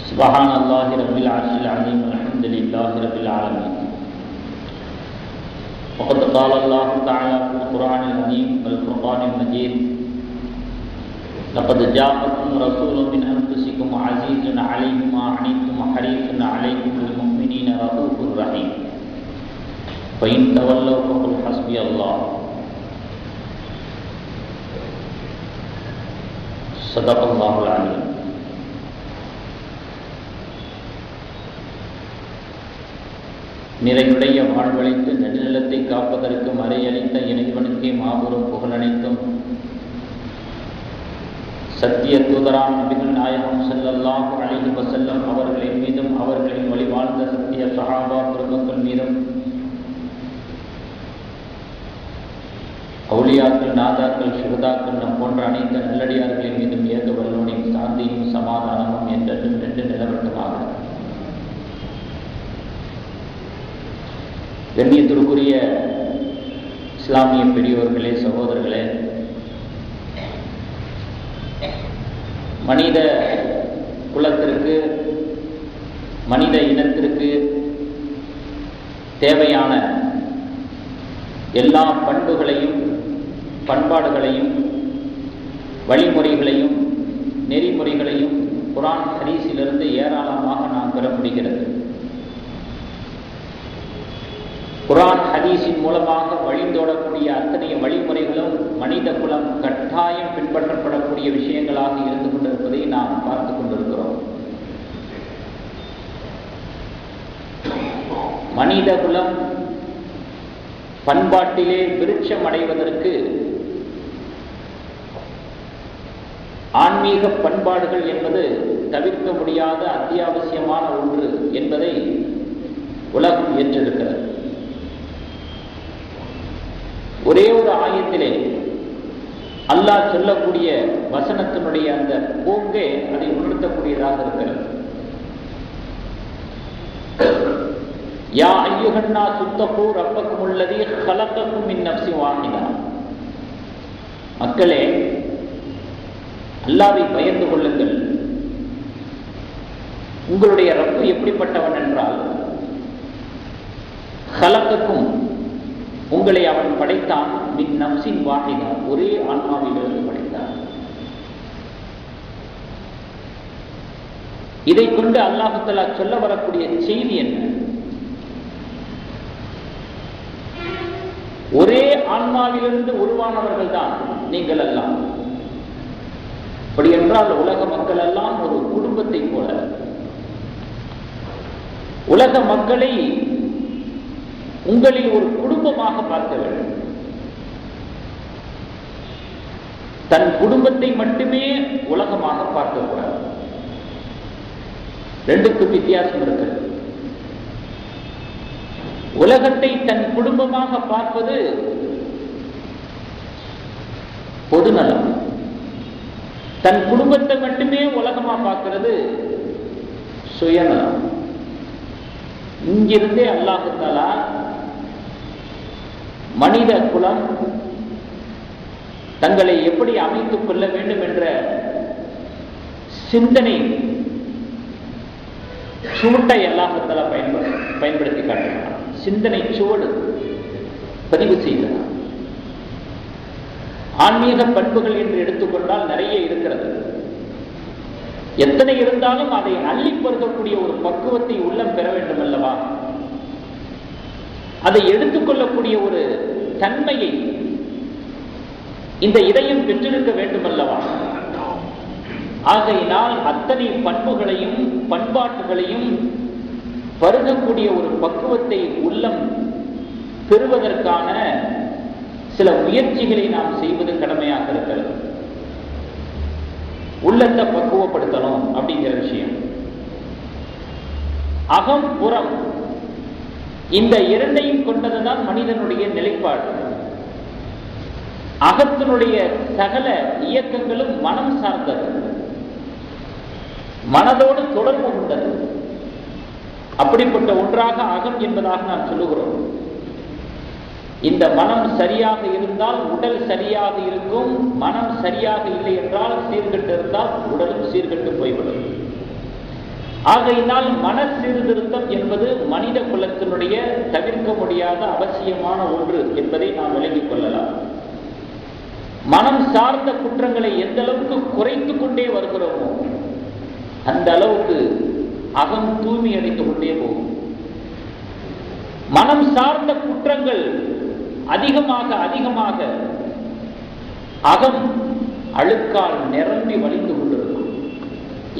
سبحان الله رب العرش العظيم والحمد لله رب العالمين. وقد قال الله تعالى في القرآن العظيم والفرقان المجيد: لقد جاءكم رسول من أنفسكم عزيز عليه ما عنتم حريص عليكم بالمؤمنين رؤوف رحيم فإن تولوا فقل حسبي الله. صدق الله العليم. நிறையுடைய வாழ்வழித்து நெடுநிலத்தை காப்பதற்கு மறையளித்த இறைவனுக்கே மாபெரும் புகழனைத்தும், சத்திய தூதராம் நபிகள் நாயகம் ஸல்லல்லாஹு அலைஹி வஸல்லம் அவர்களின் மீதும் அவர்களின் வழிவாழ்ந்த சத்திய சஹாபா பெருமக்கள் மீதும், அவுலியாக்கள், நாதாக்கள், சுஹதாக்கள் நம் போன்ற அனைத்து நல்லடியார்களின் மீதும் ஏக வல்லோனின் சாந்தியும் சமாதானமும் என்றென்றும் நின்று நிலவட்டுமாக. கண்ணியத்திற்குரிய இஸ்லாமிய பெரியோர்களே, சகோதரர்களே, மனித குலத்திற்கு, மனித இனத்திற்கு தேவையான எல்லா பண்புகளையும், பண்பாடுகளையும், வழிமுறைகளையும், நெறிமுறைகளையும் குர்ஆன் ஹதீஸிலிருந்து ஏராளமாக நாம் பெற முடிகிறது. குர்ஆன் ஹதீஸின் மூலமாக வழிந்தோடக்கூடிய அத்தனை வழிமுறைகளும் மனித குலம் கட்டாயம் பின்பற்றப்படக்கூடிய விஷயங்களாக இருந்து கொண்டிருப்பதை நாம் பார்த்து கொண்டிருக்கிறோம். மனித குலம் பண்பாட்டிலே விருட்சம் அடைவதற்கு ஆன்மீக பண்பாடுகள் என்பது தவிர்க்க முடியாத அத்தியாவசியமான ஒன்று என்பதை உலகம் ஏற்றிருக்கிறது. ஒரே ஒரு ஆயத்திலே அல்லாஹ் சொல்லக்கூடிய வசனத்தினுடைய அந்த போக்கே அதை உணர்த்தக்கூடியதாக இருக்கிறது. யா அய்யுஹன்னா சுத்தகூ ரப்பக்குமுல்லதீ ஹலகக்கும் மின் நஃப்ஸின் வாஹிதா. மக்களே, அல்லாஹ்வை பயந்து கொள்ளுங்கள். உங்களுடைய ரப்பு எப்படிப்பட்டவன் என்றால், ஹலகக்கும், உங்களை அவன் படைத்தான், மின் நஃப்ஸின் வாஹிதா, ஒரே ஆன்மாவிலிருந்து படைத்தான். இதை கொண்டு அல்லாஹ் தஆலா சொல்ல வரக்கூடிய செய்தி என்ன? ஒரே ஆன்மாவிலிருந்து உருவானவர்கள் தான் நீங்கள் எல்லாம். அப்படி என்றால் உலக மக்கள் எல்லாம் ஒரு குடும்பத்தை போல. உலக மக்களை உங்களில் ஒரு குடும்பமாக பார்க்க வேண்டும். தன் குடும்பத்தை மட்டுமே உலகமாக பார்க்கக்கூடாது. ரெண்டுக்கும் வித்தியாசம் இருக்கிறது. உலகத்தை தன் குடும்பமாக பார்ப்பது பொதுநலம். தன் குடும்பத்தை மட்டுமே உலகமாக பார்க்கிறது சுயநலம். இங்கிருந்தே அல்லாஹ் தஆலா மனித குலம் தங்களை எப்படி அமைத்துக் கொள்ள வேண்டும் என்ற சிந்தனை சுவட்டை அல்லாஹ் தஆலா பயன்படுத்தி காட்டுகிறார். சிந்தனை சுவடு பதிவு செய்கிறார். ஆன்மீக பண்புகள் என்று எடுத்துக்கொண்டால் நிறைய இருக்கிறது. எத்தனை இருந்தாலும் அதை அள்ளி பருகக்கூடிய ஒரு பக்குவத்தை உள்ளம் பெற வேண்டும் அல்லவா? அதை எடுத்துக்கொள்ளக்கூடிய ஒரு தன்மையை இந்த இதயம் பெற்றிருக்க வேண்டும் அல்லவா? ஆகையினால் அத்தனை பண்புகளையும் பண்பாட்டுகளையும் பருகக்கூடிய ஒரு பக்குவத்தை உள்ளம் பெறுவதற்கான சில முயற்சிகளை நாம் செய்வது கடமையாக இருக்கிறது. உள்ளத்தை பக்குவப்படுத்தணும் அப்படிங்கிற விஷயம். அகம் புறம் இந்த இரண்டையும் கொண்டதுதான் மனிதனுடைய நிலைப்பாடு. அகத்தினுடைய சகல இயக்கங்களும் மனம் சார்ந்தது, மனதோடு தொடர்பு கொண்டது. அப்படிப்பட்ட ஒன்றாக அகம் என்பதாக நாம் சொல்லுகிறோம். இந்த மனம் சரியாக இருந்தால் உடல் சரியாக இருக்கும், மனம் சரியாக இல்லை என்றால் சீர்கெட்டு இருந்தால் உடலும் சீர்கெட்டு போய்விடும். ஆகையினால் மன சீர்திருத்தம் என்பது மனித குலத்தினுடைய தவிர்க்க முடியாத அவசியமான ஒன்று என்பதை நாம் விளங்கிக் கொள்ளலாம். மனம் சார்ந்த குற்றங்களை எந்த அளவுக்கு குறைத்துக் கொண்டே வருகிறோமோ அந்த அளவுக்கு அகம் தூய்மை அடைந்து கொண்டே போகும். மனம் சார்ந்த குற்றங்கள் அதிகமாக அதிகமாக அகம் அழுக்கால் நிரம்பி வழிந்து கொண்டிருக்கும்.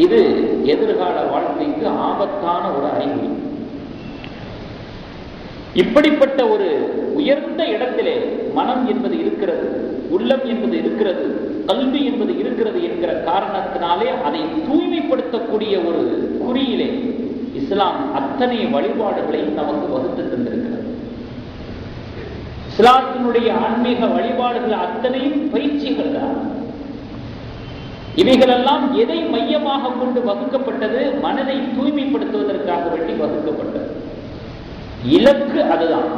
இது எதிர்கால வாழ்க்கைக்கு ஆபத்தான ஒரு அறிகுறி. இப்படிப்பட்ட ஒரு உயர்ந்த இடத்திலே மனம் என்பது இருக்கிறது, உள்ளம் என்பது இருக்கிறது, கல்வி என்பது இருக்கிறது என்கிற காரணத்தினாலே அதை தூய்மைப்படுத்தக்கூடிய ஒரு குறியிலே இஸ்லாம் அத்தனை வழிபாடுகளையும் நமக்கு வகுத்து தந்திருக்கிறது. இஸ்லாத்தினுடைய ஆன்மீக வழிபாடுகள் அத்தனையும் பயிற்சிகள் தான். இவைகளெல்லாம் எதை மையமாக கொண்டு வகுக்கப்பட்டது? மனதை தூய்மைப்படுத்துவதற்காக வேண்டி வகுக்கப்பட்டது. இலக்கு அதுதான்.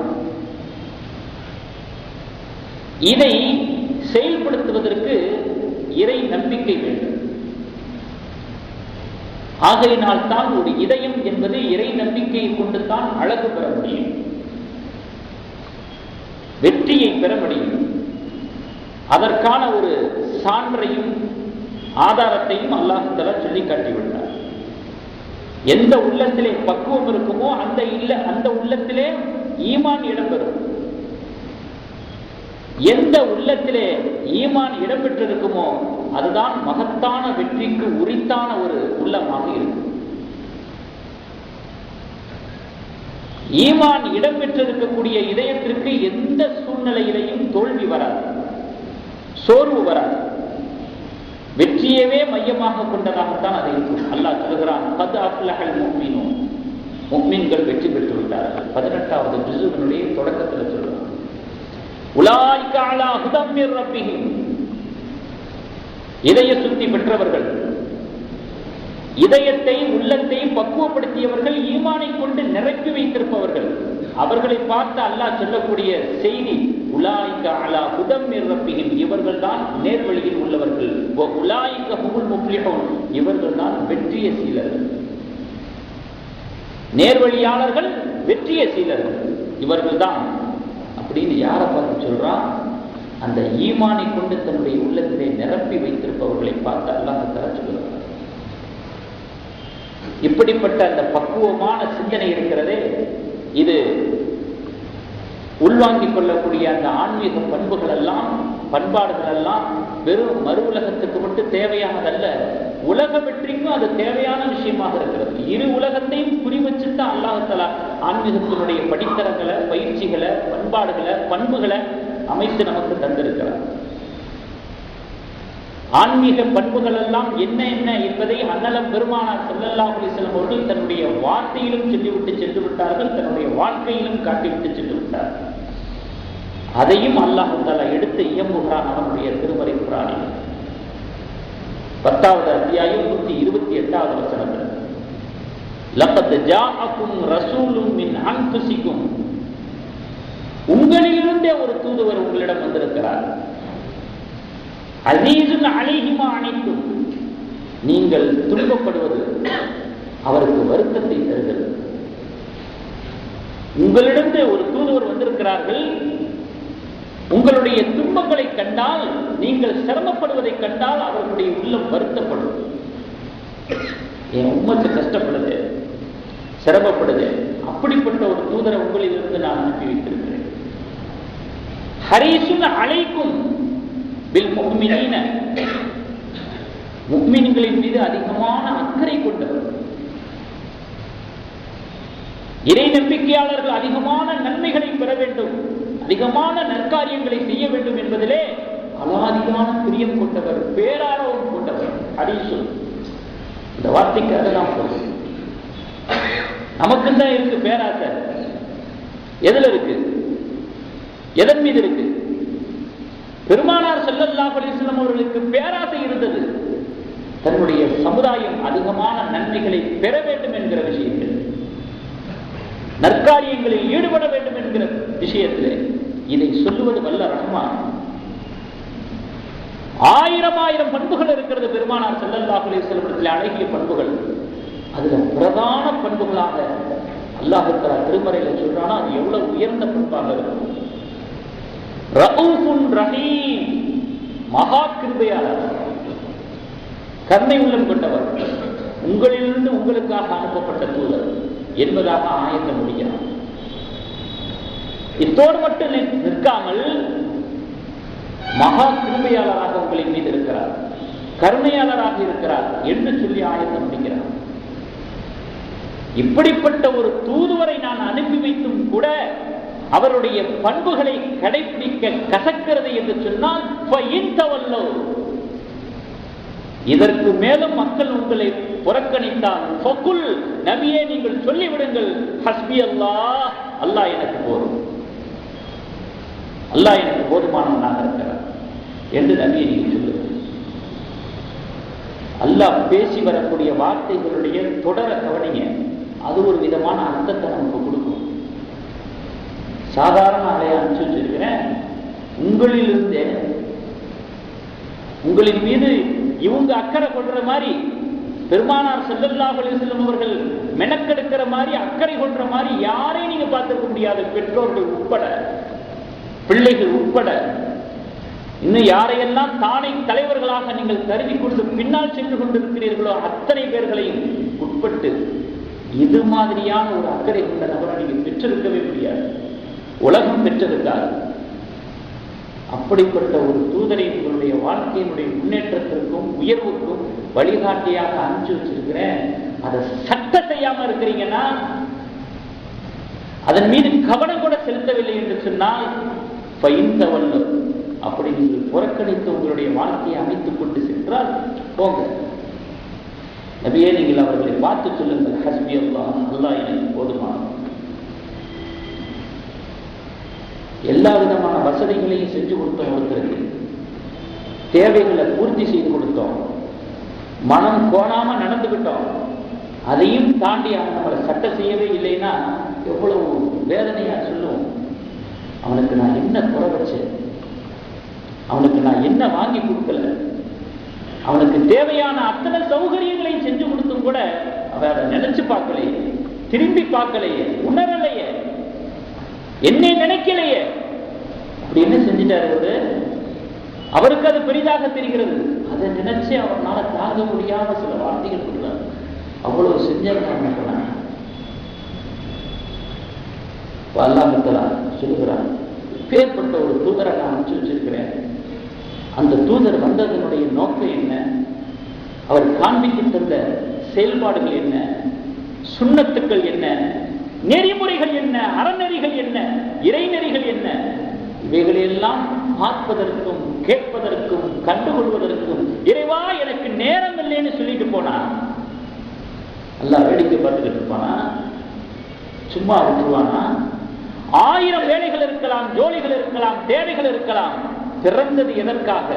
இதை செயல்படுத்துவதற்கு இறை நம்பிக்கை வேண்டும். ஆகையினால் தான் ஒரு இதயம் என்பது இறை நம்பிக்கையை கொண்டு தான் அழகு பெற முடியும், வெற்றியை பெற முடியும். அதற்கான ஒரு சான்றையும் ஆதாரத்தையும் அல்லாஹ் தஆலா சொல்லி காட்டிவிட்டார். எந்த உள்ளத்திலே பக்குவம் இருக்குமோ அந்த உள்ளத்திலே ஈமான் இடம்பெறும். எந்த உள்ளத்திலே ஈமான் இடம்பெற்றிருக்குமோ அதுதான் மகத்தான வெற்றிக்கு உரித்தான ஒரு உள்ளமாக இருக்கும். ஈமான் இடம்பெற்றிருக்கக்கூடிய இதயத்திற்கு எந்த சூழ்நிலையிலையும் தோல்வி வராது, சோர்வு வராது. வெற்றியவே மையமாக கொண்டதாகத்தான் அது இருக்கும். அல்லாஹ் சொல்கிறான், கத் அஃப்லஹல் முஃமினூன், முஃமின்கள் வெற்றி பெற்று விட்டார்கள். 18வது ஜுஸுவினுடைய தொடக்கத்தில் சொல்றான், உலாயிக அலா ஹுதம் மிர் ரப்பிஹிம், இதய சுத்தி பெற்றவர்கள், இதயத்தை உள்ளத்தை பக்குவப்படுத்தியவர்கள், ஈமானை கொண்டு நிரப்பி வைத்திருப்பவர்கள், அவர்களை பார்த்து அல்லாஹ் சொல்லக்கூடிய செய்தி, உலாயிக அலா ஹுதம் மிர் ரப்பிஹிம், இவர்கள் தான் நேர்வழியில் உள்ளவர்கள், உலாயிக ஹுமுல் முஃப்லிஹூன், இவர்கள் தான் வெற்றிய சீலர்கள். நேர்வழியாளர்கள், வெற்றிய சீலர்கள் இவர்கள் தான் அப்படின்னு யாரை பார்த்து சொல்றான்? அந்த ஈமானை கொண்டு தன்னுடைய உள்ளத்திலே நிரப்பி வைத்திருப்பவர்களை பார்த்து அல்லாஹ் தஆலா சொல்கிறார். இப்படிப்பட்ட அந்த பக்குவமான சிந்தனை இருக்கிறதே, இது உள்வாங்கிக் கொள்ளக்கூடிய அந்த ஆன்மீக பண்புகள் எல்லாம், பண்பாடுகள் எல்லாம் வெறும் மறு உலகத்துக்கு மட்டும் தேவையானதல்ல, உலக வெற்றிக்கும் அது தேவையான விஷயமாக இருக்கிறது. இரு உலகத்தையும் குறி வச்சுதான் அல்லாஹ் தஆலா ஆன்மீகத்தினுடைய படித்தரங்களை, பயிற்சிகளை, பண்பாடுகளை, பண்புகளை அமைத்து நமக்கு தந்திருக்கிறார். ஆன்மீக பண்புகள் எல்லாம் என்ன என்ன என்பதை அன்னலம் பெருமானார் ஸல்லல்லாஹு அலைஹி வஸல்லம் அவர்கள் தன்னுடைய வார்த்தையிலும் சொல்லிவிட்டு சென்று விட்டார்கள், தன்னுடைய வாழ்க்கையிலும் காட்டிவிட்டு சென்று விட்டார்கள். அதையும் அல்லாஹ் தஆலா எடுத்து இயம்புகிறான் அவனுடைய திருமறை குர்ஆனில். 10வது அத்தியாயம் 128வது வசனத்தில், லகத் ஜாஅக்கும் ரசூலும் மின் அன்ஃபுசிக்கும், உங்களிலிருந்தே ஒரு தூதுவர் உங்களிடம் வந்திருக்கிறார். அஸீஸுன் அலைஹி மா அனித்தும், நீங்கள் துன்பப்படுவது அவருக்கு வருத்தத்தை தருகிறது. உங்களிடந்தே ஒரு தூதுவர் வந்திருக்கிறார்கள், உங்களுடைய துன்பங்களை கண்டால், நீங்கள் சிரமப்படுவதை கண்டால் அவர்களுடைய உள்ளம் வருத்தப்படும். என் உம்மத்து கஷ்டப்படுது, சிரமப்படுது, அப்படிப்பட்ட ஒரு தூதரை உங்களிலிருந்து நான் அனுப்பி வைத்திருக்கிறேன். ஹரீசுன் அலைக்கும் பில் முஃமினீன, முஃமின்களின் மீது அதிகமான அக்கறை கொண்டவர். இறை நம்பிக்கையாளர்கள் அதிகமான நன்மைகளை பெற வேண்டும், அதிகமான நற்காரியங்களை செய்ய வேண்டும் என்பதிலே அலாதியான பிரியம் கொண்டவர், பேரார்வம் கொண்டவர். ஹரீசு, இந்த வார்த்தைக்கு அதுதான் பொருள். நமக்கு தான் இருக்கு பேராசை. எதுல இருக்கு? எதன் மீது இருக்கு? பெருமானார் ஸல்லல்லாஹு அலைஹி வஸல்லம் அவர்களுக்கு பேராசை இருந்தது, தன்னுடைய சமுதாயம் அதிகமான நன்மைகளை பெற வேண்டும் என்கிற விஷயத்தில், நற்காரியங்களில் ஈடுபட வேண்டும் என்கிற விஷயத்தில். இதை சொல்லுவது வல்ல ரஹ்மான். 1000 பண்புகள் இருக்கிறது பெருமானார் ஸல்லல்லாஹு அலைஹி வஸல்லம் அழகிய பண்புகள். அதுல பிரதான பண்புகளாக அல்லாஹ் தஆலா திருமறையில சொல்றானா, அது எவ்வளவு உயர்ந்த பண்பாக இருக்கும். ரഊஃபுன் ரஹீம், மகா கிருபையாளர், கருணை உள்ளம் கொண்டவர், உங்களிலிருந்து உங்களுக்காக அனுப்பப்பட்ட தூதர் என்பதாக ஆயத்த முடியும். இத்தோடு மட்டும் நிற்காமல் மகா கிருபையாளராக உங்களின் மீது இருக்கிறார், கருணையாளராக இருக்கிறார் என்று சொல்லி ஆயத்த முடிக்கிறார். இப்படிப்பட்ட ஒரு தூதுவரை நான் அனுப்பி வைத்தும் கூட அவருடைய பண்புகளை கடைபிடிக்க கசக்கிறது என்று சொன்னால், இதற்கு மேலும் மக்கள் உங்களை புறக்கணித்தால் நபியே நீங்கள் சொல்லிவிடுங்கள், ஹஸ்பி அல்லாஹ், அல்லாஹ் எனக்கு போதும், அல்லாஹ் எனக்கு போதுமானவனாக இருக்கிறார் என்று நபியை நீங்கள் சொல்லுங்கள். அல்லாஹ் பேசி வரக்கூடிய வார்த்தைகளுடைய தொடர கவனிங்க. அது ஒரு விதமான அர்த்தத்தை நமக்கு கொடுக்கும். சாதாரண ஆளைய அனுப்பிச்சு வச்சிருக்கிறேன், உங்களிலிருந்து உங்களின் மீது இவங்க அக்கறை கொள்ற மாதிரி, பெருமானார் ஸல்லல்லாஹு அலைஹி வஸல்லம் அவர்கள் மெனக்கெடுக்கிற மாதிரி, அக்கறை கொள்ற மாதிரி யாரையும் நீங்க பார்த்துக்க முடியாது. பெற்றோர்கள் உட்பட, பிள்ளைகள் உட்பட, இன்னும் யாரையெல்லாம் தானை தலைவர்களாக நீங்கள் கருதி கொண்டு பின்னால் சென்று கொண்டிருக்கிறீர்களோ அத்தனை பேர்களையும் உட்பட்டு இது மாதிரியான ஒரு அக்கறை கொண்ட நபரை நீங்கள் பெற்றிருக்கவே முடியாது, உலகம் பெற்றிருக்காது. அப்படிப்பட்ட ஒரு தூதரை உங்களுடைய வாழ்க்கையினுடைய முன்னேற்றத்திற்கும் உயர்வுக்கும் வழிகாட்டியாக அனுப்பிச்சு வச்சிருக்கிறேன். அதை சட்ட செய்யாம இருக்கிறீங்கன்னா, அதன் மீது கவனம் கூட செலுத்தவில்லை என்று சொன்னால், அப்படி நீங்கள் புறக்கணித்து உங்களுடைய வாழ்க்கையை அமைத்துக் கொண்டு சென்றால் போங்க, நபியே நீங்கள் அவர்களை பார்த்து சொல்லுங்கள், ஹஸ்பி அல்லாஹ், அல்லாஹ் எனக்கு போதுமானவன். எல்லா விதமான வசதிகளையும் செஞ்சு கொடுத்தோம், ஒருத்தருக்கு தேவைகளை பூர்த்தி செய்து கொடுத்தோம், மனம் கோணாம நடந்துகிட்டோம். அதையும் தாண்டி அவன் நம்மளை சட்டம் செய்யவே இல்லைன்னா எவ்வளவு வேதனையா சொல்லுவோம். அவனுக்கு நான் என்ன குறை வச்சேன், அவனுக்கு நான் என்ன வாங்கி கொடுக்கல, அவனுக்கு தேவையான அத்தனை சௌகரியங்களையும் செஞ்சு கொடுத்தும் கூட அவன் அதை நினைச்சு பார்க்கலையே, திரும்பி பார்க்கலையே, உணரலையே, என்னை நினைக்கலையே. அப்படி என்ன செஞ்சிட்டாரு? அவருக்கு அது பெரிதாக தெரிகிறது. அதை நினைச்சு அவனால தாங்க முடியாம சில வார்த்தைகள் சொல்றாரு. அவ்வளவு செஞ்சாங்க. அல்லாஹ் தஆலா சொல்லுகிறான், பேர்பட்ட ஒரு தூதரை நான் அனுப்பிச்சு வச்சிருக்கிறேன். அந்த தூதர் வந்ததனுடைய நோக்கம் என்ன, அவர் காண்பித்து தந்த செயல்பாடுகள் என்ன, சுன்னத்துக்கள் என்ன, நெறிமுறைகள் என்ன, அறநெறிகள் என்ன, இறைநெறிகள் என்ன, இவைகளெல்லாம் பார்ப்பதற்கும் கேட்பதற்கும் கண்டுகொள்வதற்கும் இறைவா எனக்கு நேரம் இல்லைன்னு சொல்லிட்டு போனா, அல்லாஹ் வேடிக்கை பார்த்துக்கிட்டு இருப்பானா? சும்மா விட்டுருவானா? 1000 வேலைகள் இருக்கலாம், ஜோலிகள் இருக்கலாம், தேவைகள் இருக்கலாம். பிறந்தது எதற்காக?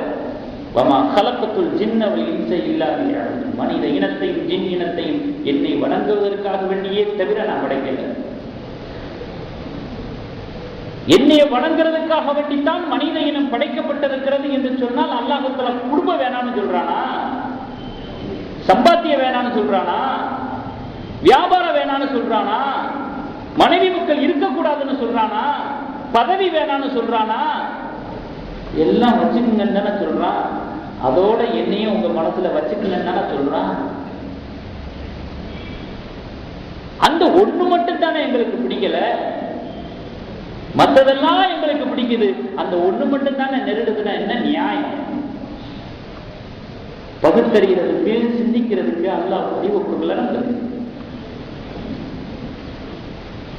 மனித இனத்தையும் ஜின் இனத்தையும் என்னை வணங்குவதற்காக வேண்டியே தவிர நான் படைக்கல. என்னைய வணங்குறதுக்காக வேண்டித்தான் மனித இனம் படைக்கப்பட்டிருக்கிறது என்று சொன்னால், அல்லாஹ் தஆலா குடும்பம் வேணாம்னு சொல்றானா? சம்பாத்தியம் வேணாம்னு சொல்றானா? வியாபாரம் வேணாம்னு சொல்றானா? மனைவி மக்கள் இருக்கக்கூடாதுன்னு சொல்றானா? பதவி வேணாம்னு சொல்றானா? எல்லாம் வச்சுக்குங்கன்னு தானே சொல்றான். அதோட என்னையும் உங்க மனசுல வச்சுக்குங்கன்னு தானே சொல்றான். அந்த ஒண்ணு மட்டும் தானே எங்களுக்கு பிடிக்கல, மற்றதெல்லாம் எங்களுக்கு பிடிக்குது. அந்த ஒண்ணு மட்டும் தானே நெருடுதுன்னா என்ன நியாயம்? பகுத்தறிகிறதுக்கு, சிந்திக்கிறதுக்கு அல்லாஹ் அறிவு கொடுக்கல. நல்லது.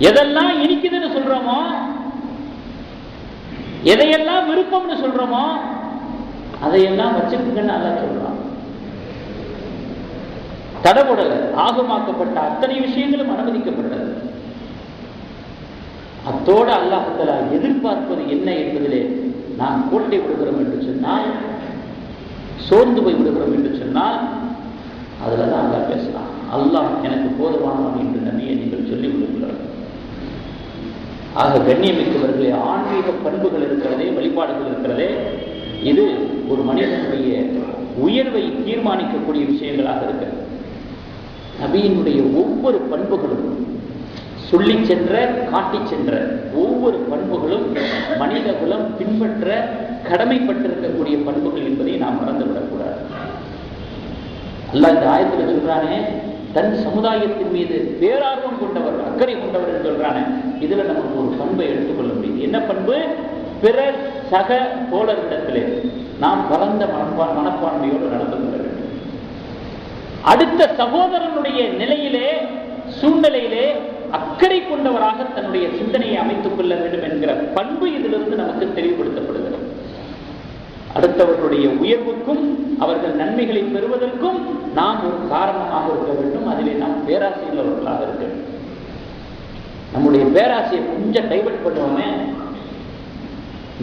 எதெல்லாம் இனிக்குதுன்னு சொல்றோமோ, எதையெல்லாம் விருப்பம்னு சொல்றோமோ, அதையெல்லாம் வச்சுக்குங்கன்னு அல்லாஹ் சொல்றான். தடபுடல ஆகமாக்கப்பட்ட அத்தனை விஷயங்களும் அனுமதிக்கப்பட்டது. அத்தோட அல்லாஹ் தஆலா எதிர்பார்ப்பது என்ன என்பதிலே நாம் கோட்டை விடுகிறோம் என்று சொன்னால், சோர்ந்து போய் விடுகிறோம் என்று சொன்னால், அதுல தான் அல்லாஹ் பேசலாம். அல்லாஹ் எனக்கு போதுமானவன் என்று நபியை நீங்கள் சொல்லி விடுகிறார். ஆக கண்ணியமிக்கவர்களே, ஆன்மீக பண்புகள் இருக்கிறதே, வழிபாடுகள் இருக்கிறதே, இது ஒரு மனிதனுடைய உயர்வை தீர்மானிக்கக்கூடிய விஷயங்களாக இருக்கிறது. நபியினுடைய ஒவ்வொரு பண்புகளும், சொல்லி சென்ற காட்டி சென்ற ஒவ்வொரு பண்புகளும் மனித குலம் பின்பற்ற கடமைப்பட்டிருக்கக்கூடிய பண்புகள் என்பதை நாம் மறந்துவிடக்கூடாது. அல்லாஹ் இந்த ஆயத்தில் சொல்றானே, தன் சமுதாயத்தின் மீது பேரார்வம் கொண்டவர், அக்கறை கொண்டவர் என்று சொல்றானே, இதுல நமக்கு ஒரு பண்பை எடுத்துக்கொள்ள முடியுது. என்ன பண்பு? பிறர் சக தோழரிடத்திலே நாம் பரந்த மனப்பான்மையோடு நடந்து கொள்ள வேண்டும். அடுத்த சகோதரனுடைய நிலையிலே, சூழ்நிலையிலே அக்கறை கொண்டவராக தன்னுடைய சிந்தனையை அமைத்துக் கொள்ள வேண்டும் என்கிற பண்பு இதிலிருந்து நமக்கு தெளிவுபடுத்தப்படுகிறது. அடுத்தவர்களுடைய உயர்வுக்கும் அவர்கள் நன்மைகளை பெறுவதற்கும் நாம் ஒரு காரணமாக இருக்க வேண்டும். அதிலே நாம் பேராசை உள்ளவர்களாக இருக்க வேண்டும். நம்முடைய பேராசையை கொஞ்சம் டைவர்ட் பண்ணுவோமே,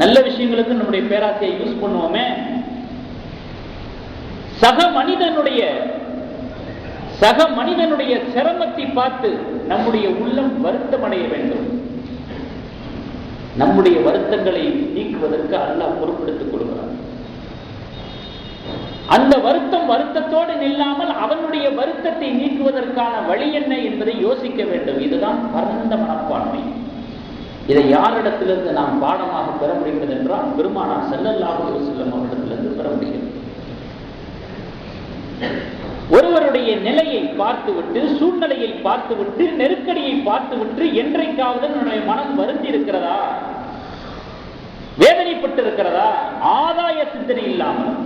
நல்ல விஷயங்களுக்கு நம்முடைய பேராசையை யூஸ் பண்ணுவோமே. சக மனிதனுடைய சிரமத்தை பார்த்து நம்முடைய உள்ளம் வருத்தமடைய வேண்டும். நம்முடைய வருத்தங்களை நீக்குவதற்கு அல்லாஹ் பொறுப்பெடுத்துக் கொள்கிறார். அந்த வருத்தத்தோடு நில்லாமல் அவனுடைய வருத்தத்தை நீக்குவதற்கான வழி என்ன என்பதை யோசிக்க வேண்டும். இதுதான் பரந்த மனப்பான்மை. இதை யாரிடத்திலிருந்து நாம் பாடமாக பெற முடிகிறது என்றால் பெருமானார் ஸல்லல்லாஹு அலைஹி வஸல்லம் அவரிடத்திலிருந்து பெற முடிகிறது. ஒருவருடைய நிலையை பார்த்துவிட்டு, சூழ்நிலையை பார்த்துவிட்டு, நெருக்கடியை பார்த்துவிட்டு என்றைக்காவது என்னுடைய மனம் வருந்தி இருக்கிறதா, வேதனைப்பட்டு இருக்கிறதா? ஆதாய சிந்தனை இல்லாமல்,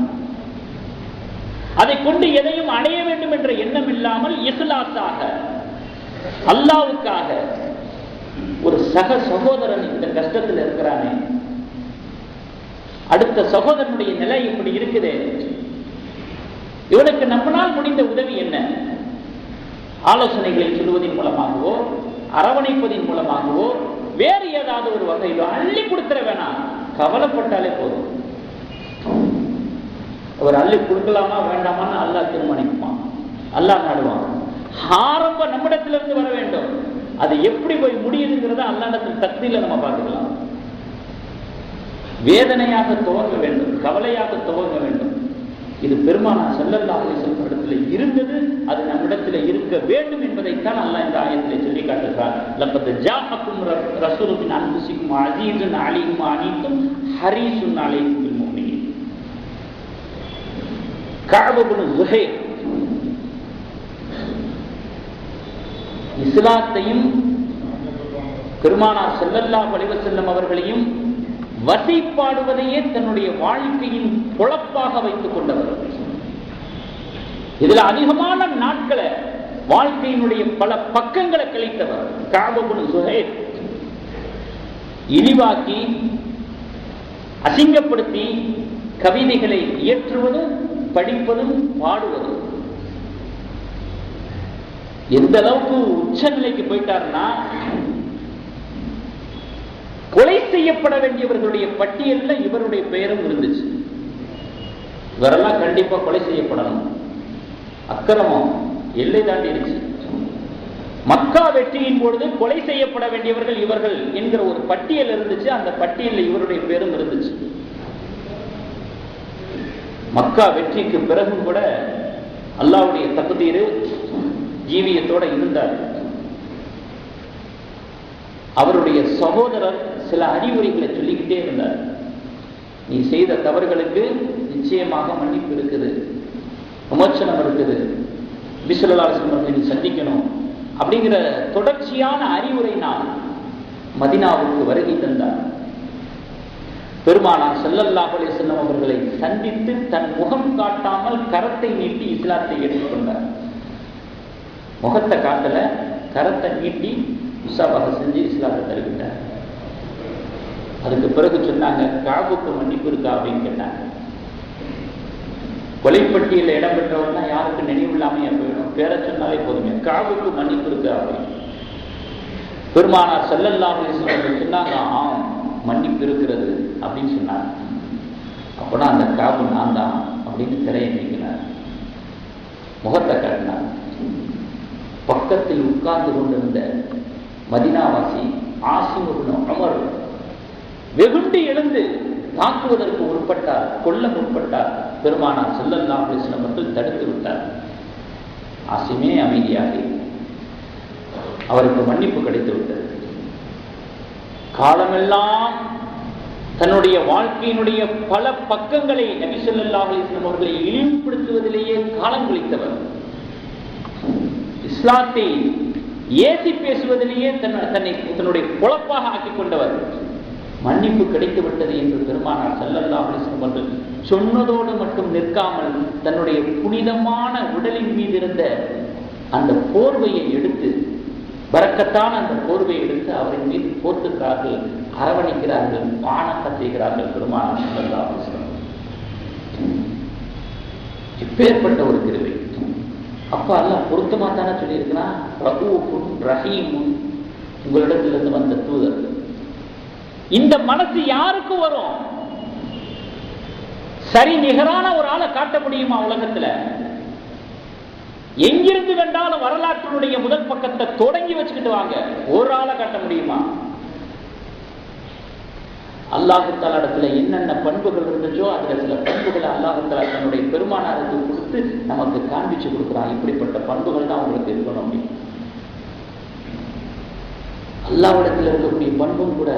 அதை கொண்டு எதையும் அடைய வேண்டும் என்ற எண்ணம் இல்லாமல் இஹ்லாஸாக அல்லாஹ்வுக்காக, ஒரு சக சகோதரன் இந்த கஷ்டத்தில் இருக்கிறானே, அடுத்த சகோதரனுடைய நிலை இப்படி இருக்குது, இவனுக்கு நம்மளால் முடிந்த உதவி என்ன? ஆலோசனைகளை சொல்வதன் மூலமாகவோ, அரவணைப்பதின் மூலமாகவோ, வேறு ஏதாவது ஒரு வகையிலோ அள்ளி கொடுத்துட வேணாம், கவலைப்பட்டாலே போதும். அவர் அள்ளி கொடுக்கலாமா வேண்டாமான்னு அல்லாஹ் தீர்மானிக்குமா, அல்லாஹ் நாடுவான். ஆரம்ப நம்மிடத்திலிருந்து வர வேண்டும். அது எப்படி போய் முடியுதுங்கிறத அல்லாஹ்வின் தக்தீர்ல நம்ம பார்த்துக்கலாம். வேதனையாக துவங்க வேண்டும், கவலையாக துவங்க வேண்டும். இது பெருமானார் ஸல்லல்லாஹு அலைஹி வஸல்லம் இடத்துல இருந்தது, அது நம்மிடத்தில் இருக்க வேண்டும் என்பதைத்தான் அல்லாஹ் இந்த ஆயத்திலே சொல்லி காட்டுகிறார். லக்கத் ஜாஅக்கும் ரசூலுன் மின் அன்ஃபுசிக்கும் அஸீஸுன் அலைஹி மா அனீதும் ஹரீஸுன் அலைக்கும் பில் முஃமினீன். கஅப் இப்னு ஸுஹைர் இஸ்லாத்தையும் பெருமானார் ஸல்லல்லாஹு அலைஹி வஸல்லம் அவர்களையும் வசைப்பாடுவதையே தன்னுடைய வாழ்க்கையின் பொழப்பாக வைத்துக் கொண்டவர். இதில் அதிகமான நாட்களை, வாழ்க்கையினுடைய பல பக்கங்களை கழித்தவர் கஅப் இப்னு ஸுஹைர். இழிவாக்கி, அசிங்கப்படுத்தி கவிதைகளை இயற்றுவதும், படிப்பதும், பாடுவதும். எந்த அளவுக்கு உச்ச நிலைக்கு போயிட்டார்னா, கொலை செய்யப்பட வேண்டியவர்களுடைய பட்டியலில் இவருடைய பெயரும் இருந்துச்சு. இவரெல்லாம் கண்டிப்பா கொலை செய்யப்படணும், அக்கிரமம் எல்லை தாண்டி இருந்துச்சு. மக்கா வெற்றியின் பொழுது கொலை செய்யப்பட வேண்டியவர்கள் இவர்கள் என்கிற ஒரு பட்டியல் இருந்துச்சு. அந்த பட்டியலில் இவருடைய பேரும் இருந்துச்சு. மக்கா வெற்றிக்கு பிறகும் கூட அல்லாஹ்வுடைய தக்தீர், ஜீவியத்தோட இருந்தார். அவருடைய சகோதரர் சில அறிவுரைகளை சொல்லிக்கிட்டே இருந்தார். நீ செய்த தவறுகளுக்கு நிச்சயமாக மன்னிப்பு இருக்குது, விமோசனம் இருக்குது, நபி ஸல்லல்லாஹு அலைஹி வஸல்லம் நீ சந்திக்கணும் அப்படிங்கிற தொடர்ச்சியான அறிவுரை நான் மதீனாவுக்கு வருகை தந்தார். பெருமானார் ஸல்லல்லாஹு அலைஹி வஸல்லம் அவர்களை சந்தித்து தன் முகம் காட்டாமல் கரத்தை நீட்டி இஸ்லாத்தை ஏற்றுக்கொண்டார். முகத்தை காட்டல, கரத்தை நீட்டி முசாபாக செஞ்சு இஸ்லாத்தை தருவிட்டார். அதுக்கு பிறகு சொன்னாங்க, கஅபுக்கு மன்னிப்பு இருக்கா அப்படின்னு கேட்டாங்க. கொலைப்பட்டியலில் இடம்பெற்றவர்னா யாருக்கு நினைவு இல்லாமையா போயிடும், பேரை சொன்னாலே போதுமே, கஅபுக்கு மன்னிப்பு இருக்கா அப்படின்னு. பெருமானார் ஸல்லல்லாஹு அலைஹி வஸல்லம் சொன்னாங்க, ஆம் மன்னிப்பு இருக்கிறது அப்படின்னு சொன்னாங்க. அப்போனா அந்த கஅபு நான் தான் அப்படின்னு திரையை நீக்கினார், முகத்தை காட்டினார். பக்கத்தில் உட்கார்ந்து கொண்டிருந்த மதீனாவாசி ஆசிம் இப்னு உமர் வெகுண்டு எழுந்து தாக்குவதற்கு முற்பட்டார், கொல்ல முற்பட்டார். பெருமானார் ஸல்லல்லாஹு அலைஹி வஸல்லம் அவர்கள் தடுத்து விட்டார். ஆசிமே அமைதியாக, அவருக்கு மன்னிப்பு கிடைத்து விட்டது. காலமெல்லாம் தன்னுடைய வாழ்க்கையினுடைய பல பக்கங்களை நபி ஸல்லல்லாஹு அலைஹி வஸல்லம் அவர்களை இழிவுபடுத்துவதிலேயே காலம் கழித்தவர், இஸ்லாத்தை ஏசி பேசுவதிலேயே தன்னுடைய பொழப்பாக ஆக்கிக் கொண்டவர். மன்னிப்பு கிடைத்து விட்டது என்று பெருமானார் ஸல்லல்லாஹு அலைஹி வஸல்லம் அவர்கள் சொன்னதோடு மட்டும் நிற்காமல் தன்னுடைய புனிதமான உடலின் மீது இருந்த அந்த போர்வையை எடுத்து, பரக்கத்தான அந்த போர்வையை எடுத்து அவரின் மீது போர்த்துக்கிறார்கள், அரவணைக்கிறார்கள், பானத்தை செய்கிறார்கள் பெருமானார் ஸல்லல்லாஹு அலைஹி வஸல்லம். இப்பேற்பட்ட ஒரு கிருபை. அப்பா அல்லாஹ் பொருத்தமா தானே சொல்லியிருக்கிறான், ரഊஃபுன் ரஹீமுன், உங்களிடத்திலிருந்து வந்த தூதர். இந்த மனசு யாருக்கு வரும்? சரி நிகரான ஒரு ஆளை காட்ட முடியுமா உலகத்துல? எங்கிருந்து வேண்டாலும் வரலாற்றினுடைய முதல் பக்கத்தை தொடங்கி வச்சுக்கிட்டு வாங்க, ஒரு ஆளை காட்ட முடியுமா? அல்லாஹு தஆலா இடத்துல என்னென்ன பண்புகள் இருந்துச்சோ அதுல சில பண்புகளை அல்லாஹு தஆலா தன்னுடைய பெருமானாருக்கு கொடுத்து நமக்கு காண்பிச்சு கொடுக்குறான். இப்படிப்பட்ட பண்புகள் தான் உங்களுக்கு இருக்கணும் அப்படின்னு. அல்லாஹ்விடத்தில் இருக்கக்கூடிய பண்பும் கூட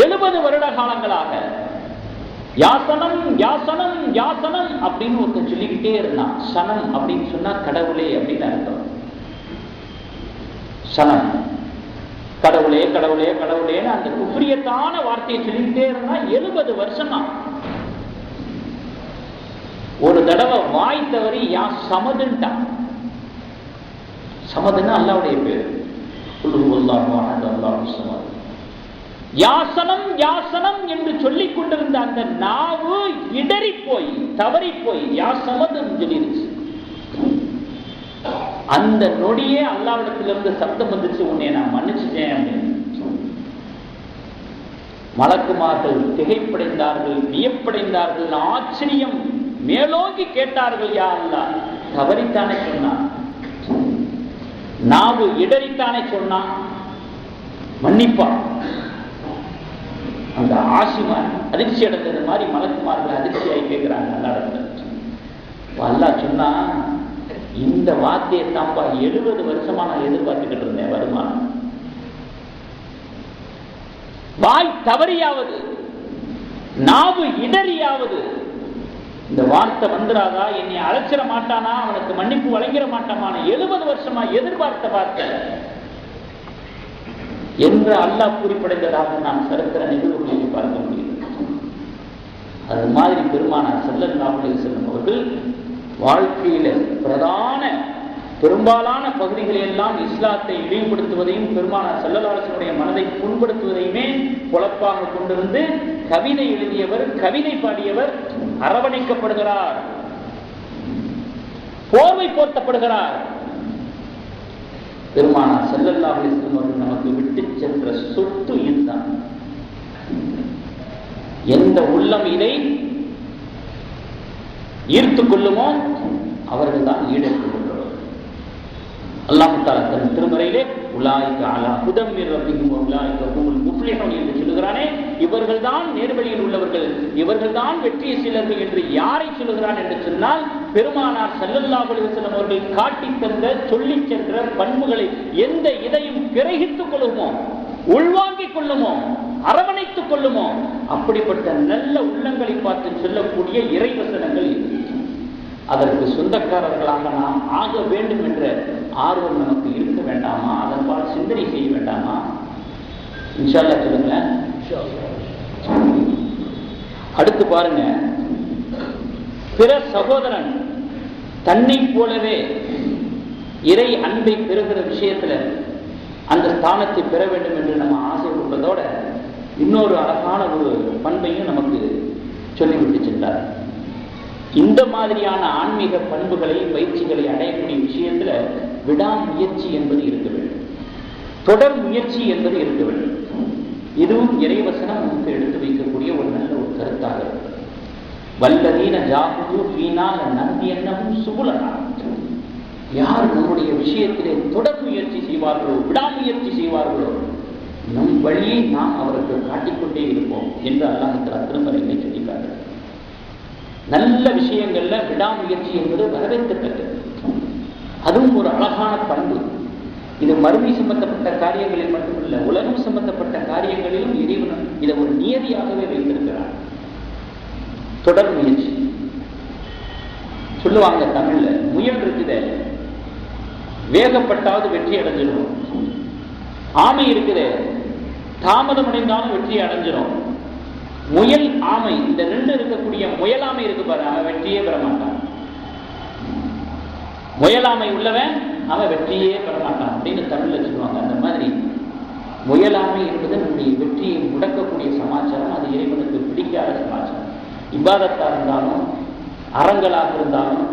70 வருட காலங்களாக யாசனம் யாசனம் யாசனம் அப்படின்னு ஒருத்தன் சொல்லிக்கிட்டே இருந்தான். சனம் அப்படின்னு சொன்னா கடவுளே அப்படின்னு அர்த்தம். சனம், கடவுளே கடவுளே கடவுளேன்னு அந்த குஃப்ரியத்தான வார்த்தையை சொல்லிக்கிட்டே இருந்தா 70 வருஷமா. ஒரு தடவை வாய் தவறி யா சமதுன்ட்டான். சமதுன்னா அல்லாஹ்வுடைய பேர். யாசனம் யாசனம் என்று சொல்லிக் கொண்டிருந்த அந்த நாவு இடறி போய் தவறி போய் யாசமதுன்னு சொல்லிருச்சு. அந்த நொடியே அல்லாஹ்விடத்திலிருந்து சப்தம் வந்துச்சு, உன்னை நான் மன்னிச்சுட்டேன் அப்படின்னு. மலக்குமார்கள் திகைப்படைந்தார்கள், வியப்படைந்தார்கள், ஆச்சரியம் மேலோங்கி கேட்டார்கள், யா அல்லாஹ் தவறித்தானே சொன்னான், நாவு இடறித்தானே சொன்னான், மன்னிப்பா. அந்த ஆசிமா அதிர்ச்சி அடைந்தது மாதிரி மலக்குமார்கள் அதிர்ச்சியாகி கேட்கிறாங்க அல்லாஹ்விடத்துல. அல்லாஹ் சொன்னா, இந்த வார்த்தையை தான்ப்பா 70 வருஷமா நான் எதிர்பார்த்துக்கிட்டு இருந்தேன், வருமானம். வாய் தவறியாவது நாவு இடறியாவது இந்த வார்த்தை வந்துடாதா, என்னை அழைச்சிட மாட்டானா, அவனுக்கு மன்னிப்பு வழங்கிட மாட்டாமான 70 வருஷமா எதிர்பார்த்த வார்த்தை என்று அல்லாஹ் குறிப்பிடைந்ததாக நாம் சரித்திர நிகழ்வுகளில் பார்க்க முடியும். அது மாதிரி பெருமானார் ஸல்லல்லாஹு அலைஹி வஸல்லம் அவர்கள் வாழ்க்கையில பிரதான பெரும்பாலான பகுதிகளை எல்லாம் இஸ்லாத்தை இழிவுபடுத்துவதையும் பெருமானார் ஸல்லல்லாஹு அலைஹி வஸல்லம் மனதை புண்படுத்துவதையுமே பொழப்பாக கொண்டிருந்து கவிதை எழுதியவர், கவிதை பாடியவர், அரவணைக்கப்படுகிறார், போர்வை போர்த்தப்படுகிறார். பெருமானார் ஸல்லல்லாஹு அலைஹி வஸல்லம் அவர்கள் நமக்கு விட்டு சென்ற சொத்து இதுதான். எந்த உள்ளம் இதை ஈர்த்துக் கொள்ளுமோ அவர்கள் தான் ஈடேற்றுக் கொள்வார்கள். அல்லாஹ் தஆலா தன் திருமறையிலே உலாயிக அலா ஹுதம் மிர் ரப்பிஹிம் வ உலாயிக ஹுமுல் முஃப்லிஹூன் என்று சொல்கிறானே, இவர்கள் தான் நேர்வழியில் உள்ளவர்கள், இவர்கள் தான் வெற்றியை சீலர்கள் என்று யாரை சொல்லுகிறான் என்று சொன்னால், பெருமானார் ஸல்லல்லாஹு அலைஹி வஸல்லம் அவர்கள் காட்டித் தந்த சொல்லிச் சென்ற பண்புகளை எந்த இதையும் கிரகித்துக் கொள்ளுமோ, உள்வாங்கிக் கொள்ளுமோ, அரவணைத்துக் கொள்ளுமோ, அப்படிப்பட்ட நல்ல உள்ளங்களை பார்த்து சொல்லக்கூடிய இறைவசனங்கள் இது. அதற்கு சொந்தக்காரர்களாக நாம் ஆக வேண்டும் என்ற ஆர்வம் நமக்கு இருக்க வேண்டாமா? அதன்பால் சிந்தனை செய்ய வேண்டாமா? இன்ஷா அல்லாஹ் சொல்லுங்களேன். அடுத்து பாருங்க, பிற சகோதரன் தன்னை போலவே இறை அன்பை பெறுகிற விஷயத்துல அந்த ஸ்தானத்தை பெற வேண்டும் என்று நம்ம ஆசைப்படுவதோட இன்னொரு அழகான ஒரு பண்பையும் நமக்கு சொல்லிவிட்டு சென்றார். இந்த மாதிரியான ஆன்மீக பண்புகளை, பயிற்சிகளை அடையக்கூடிய விஷயத்துல விடாமுயற்சி என்பது இருக்க வேண்டும், தொடர் முயற்சி என்பது இருக்க வேண்டும். இதுவும் இறைவசனம் நமக்கு எடுத்து வைக்கக்கூடிய ஒரு நல்ல ஒரு கருத்தாக இருக்கிறது. வல்லதீன ஜாஹது ஃபீனா லநஹ்தியன்னஹும் சுபுலனா. யார் நம்முடைய விஷயத்திலே தொடர் முயற்சி செய்வார்களோ, விடாமுயற்சி செய்வார்களோ, நம் வழியை நாம் அவருக்கு காட்டிக்கொண்டே இருப்போம் என்று அல்லாஹ் திருமறையிலே சொல்லிக்காட்டு. நல்ல விஷயங்கள்ல விடாமுயற்சி என்பது வரவேற்கத்தக்கது. அதுவும் ஒரு அழகான பண்பு. இது மறுமை சம்பந்தப்பட்ட காரியங்களில் மட்டுமல்ல, உலகம் சம்பந்தப்பட்ட காரியங்களிலும் இறைவன் இதை ஒரு நியதியாகவே வைத்திருக்கிறார். தொடர் முயற்சி. சொல்லுவாங்க தமிழ்ல, முயல் இருக்குத வேகப்பட்டாவது வெற்றி அடைஞ்சிடும், ஆமை இருக்குது தாமதம் அடைந்தாலும் வெற்றி அடைஞ்சிடும். முயல் ஆமை இந்த ரெண்டு இருக்கக்கூடிய முயலாமை இருக்கு பாரு, அவன் வெற்றியே பெற மாட்டான். முயலாமை உள்ளவன் அவன் வெற்றியே பெற மாட்டான் அப்படின்னு தமிழ்ல சொல்லுவாங்க. அந்த மாதிரி முயலாமை என்பது நம்முடைய வெற்றியை முடக்கக்கூடிய சமாச்சாரம். அது இறைவனுக்கு பிடிக்காத சமாச்சாரம். இபாதத்தா இருந்தாலும், அறங்களாக இருந்தாலும்,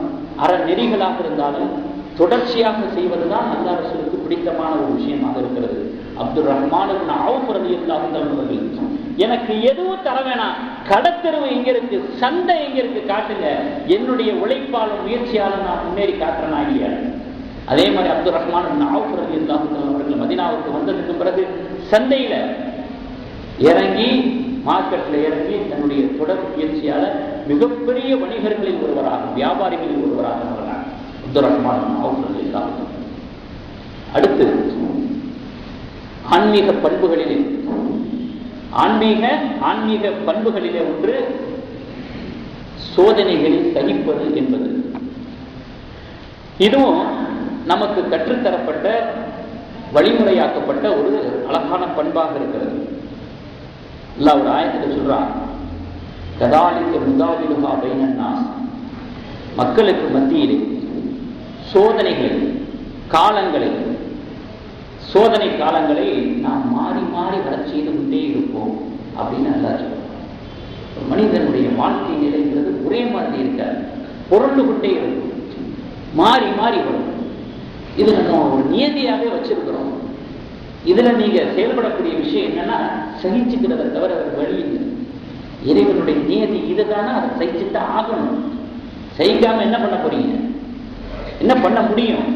அறநெறிகளாக இருந்தாலும் தொடர்ச்சியாக செய்வதுதான் அல்லாஹ் ரசூலுக்கு பிடித்தமான ஒரு விஷயமாக இருக்கிறது. அப்துல் ரஹ்மான் இப்னு அவுஃப் ரலியல்லாஹு அவர்கள், எனக்கு எதுவும் தர வேணாம், கடத்தெருவு எங்க இருக்கு, சந்தை எங்க இருக்கு காட்டுங்க, என்னுடைய உழைப்பாலும் முயற்சியாலும் நான் முன்னேறி காட்டுறேனா இல்லையா. அதே மாதிரி அப்துல் ரஹ்மான் இப்னு அவுஃப் ரலியல்லாஹு அவர்கள் மதீனாவுக்கு வந்ததுக்கு பிறகு சந்தையில இறங்கி, மார்க்கெட்டில் இறங்கி தன்னுடைய தொடர் முயற்சியால மிகப்பெரிய வணிகர்களில் ஒருவராக, வியாபாரிகளில் ஒருவராக வர்றார் அப்துல் ரஹ்மான் அவுஃப் ரலியல்லாஹு. அடுத்து ஆன்மீக பண்புகளிலே, ஆன்மீக பண்புகளிலே ஒன்று சோதனைகளை சகிப்பது என்பது. இதுவும் நமக்கு கற்றுத்தரப்பட்ட, வழிமுறையாக்கப்பட்ட ஒரு அழகான பண்பாக இருக்கிறது. அல்லாஹ் ஒரு ஆயத்தில் சொல்றான், கதாலிக்க முதாவிலுஹா பைனன்னாஸ், மக்களுக்கு மத்தியிலே சோதனைகளை, காலங்களை, சோதனை காலங்களை நாம் மாறி மாறி வர செய்து கொண்டே இருப்போம் அப்படின்னு அல்லாஹ் சொல்றான். மனிதனுடைய வாழ்க்கை நிலைங்கிறது ஒரே மாதிரி இருக்காது, பொருள் கொண்டே இருக்கும், மாறி மாறி வரும். இது நம்ம ஒரு நியதியாகவே வச்சிருக்கிறோம். இதுல நீங்க செயல்படக்கூடிய விஷயம் என்னன்னா, சகிச்சுக்கிறத தவிர அவர் வழி இல்லை. இறைவனுடைய நியதி இதுதானா, அதை சகிச்சுட்டு ஆகணும். சகிக்காம என்ன பண்ண போறீங்க, என்ன பண்ண முடியும்?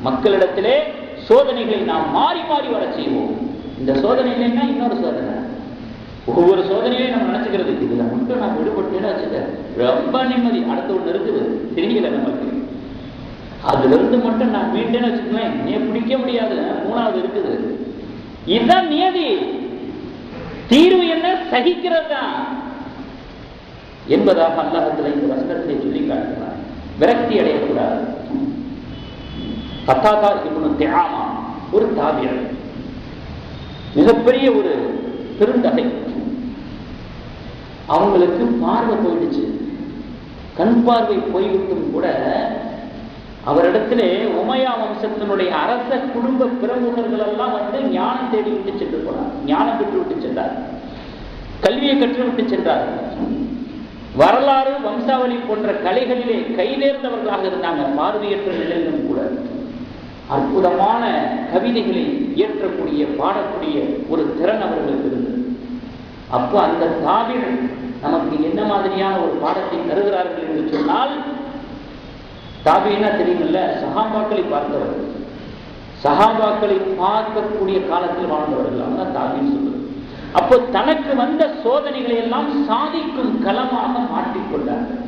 மக்களிடத்திலே சோதனைகளை நாம் மாறி மாறி வர செய்வோம். இந்த சோதனை இல்லைன்னா இன்னொரு சோதனை, ஒவ்வொரு சோதனையிலையும் நம்ம நினைச்சுக்கிறது, இதுல மட்டும் நான் விடுபட்டேன்னு வச்சுக்க ரொம்ப நிம்மதி, அடுத்த ஒண்ணு இருக்குது தெரியல நமக்கு, அதுல இருந்து மட்டும் நான் மீண்டேன்னு வச்சுக்குவேன், நீ பிடிக்க முடியாது, மூணாவது இருக்குது. இதுதான் நியதி. தீர்வு என்ன, சகிக்கிறது தான் என்பதாக அல்லாஹ்விடத்தில் இந்த வசனத்தை சொல்லி காட்டுகிறார். விரக்தி அடையக்கூடாது. கத்தாதா இப்னு திஆமா ஒரு தாபியர், மிகப்பெரிய ஒரு பெருந்தகை. அவங்களுக்கு பார்வை போயிடுச்சு. கண் பார்வை போய்விட்டும் கூட அவரிடத்திலே உமையா வம்சத்தினுடைய அரச குடும்ப பிரமுகர்கள் எல்லாம் வந்து ஞானம் தேடி விட்டு சென்று போனார், ஞானம் பெற்று விட்டு சென்றார், கல்வியை கற்றுவிட்டு சென்றார். வரலாறு, வம்சாவளி போன்ற கலைகளிலே கைதேர்ந்தவர்களாக இருந்தாங்க. பார்வையற்ற நிலையிலும் கூட அற்புதமான கவிதைகளை இயற்றக்கூடிய, பாடக்கூடிய ஒரு திறன் அவர்களுக்கு இருந்தது. அப்போ அந்த தாபிர் நமக்கு என்ன மாதிரியான ஒரு பாடத்தை தருகிறார்கள் என்று சொன்னால், தாபின்னா தெரியுமில்ல, சஹாபாக்களை பார்த்தவர்கள், சஹாபாக்களை பார்க்கக்கூடிய காலத்தில் வாழ்ந்தவர்கள், அவங்க தாபின்னு சொல்றது. அப்போ தனக்கு வந்த சோதனைகளை எல்லாம் சாதிக்கும் களமாக மாற்றிக்கொண்டார்கள்.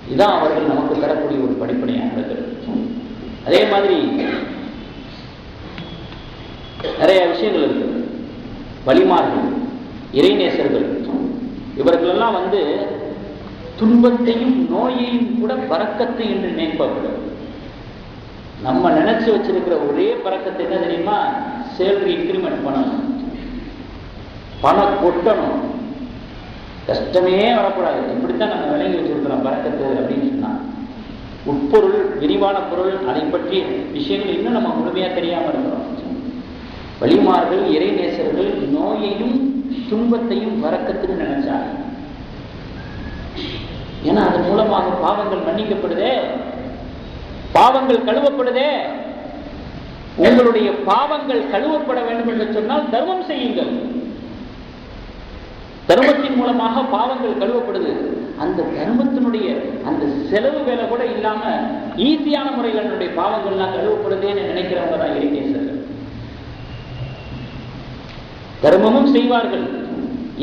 இதுதான் அவர்கள் நமக்கு தரக்கூடிய ஒரு படிப்பனையாக இருக்கிறது. அதே மாதிரி நிறைய விஷயங்கள் இருக்குது. வலிமார்கள், இறைநேசர்கள், இவர்களெல்லாம் வந்து துன்பத்தையும் நோயையும் கூட பரக்கத்து என்று நினைப்பவர்கள். நம்ம நினைச்சு வச்சிருக்கிற ஒரே பரக்கத்தை என்ன தெரியுமா, சேலரி இன்கிரிமெண்ட் பண்ணணும், பணம் கொட்டணும், கஷ்டமே வரக்கூடாது, இப்படித்தான் நம்ம விளங்கி வச்சிருக்கிறோம் பரக்கத்து அப்படின்னு சொன்னா. உட்பொருள், விரிவான பொருள், அதை பற்றிய விஷயங்கள் இன்னும் நம்ம முழுமையா தெரியாம இருக்கிறோம். வலிமார்கள், இறைநேசர்கள் நோயையும் துன்பத்தையும் பரக்கத்துன்னு நினைச்சாங்க. ஏன்னா அதன் மூலமாக பாவங்கள் மன்னிக்கப்படுதே, பாவங்கள் கழுவப்படுதே. உங்களுடைய பாவங்கள் கழுவப்பட வேண்டும் என்று சொன்னால் தர்மம் செய்யுங்கள். தர்மத்தின் மூலமாக பாவங்கள் கழுவப்படுது. அந்த தர்மத்தினுடைய அந்த செலவு வேலை கூட இல்லாம ஈஸியான முறையில் என்னுடைய பாவங்கள்லாம் கழுவப்படுதேன்னு நினைக்கிறவங்க தான் இறைநேசர்கள். தர்மமும் செய்வார்கள்.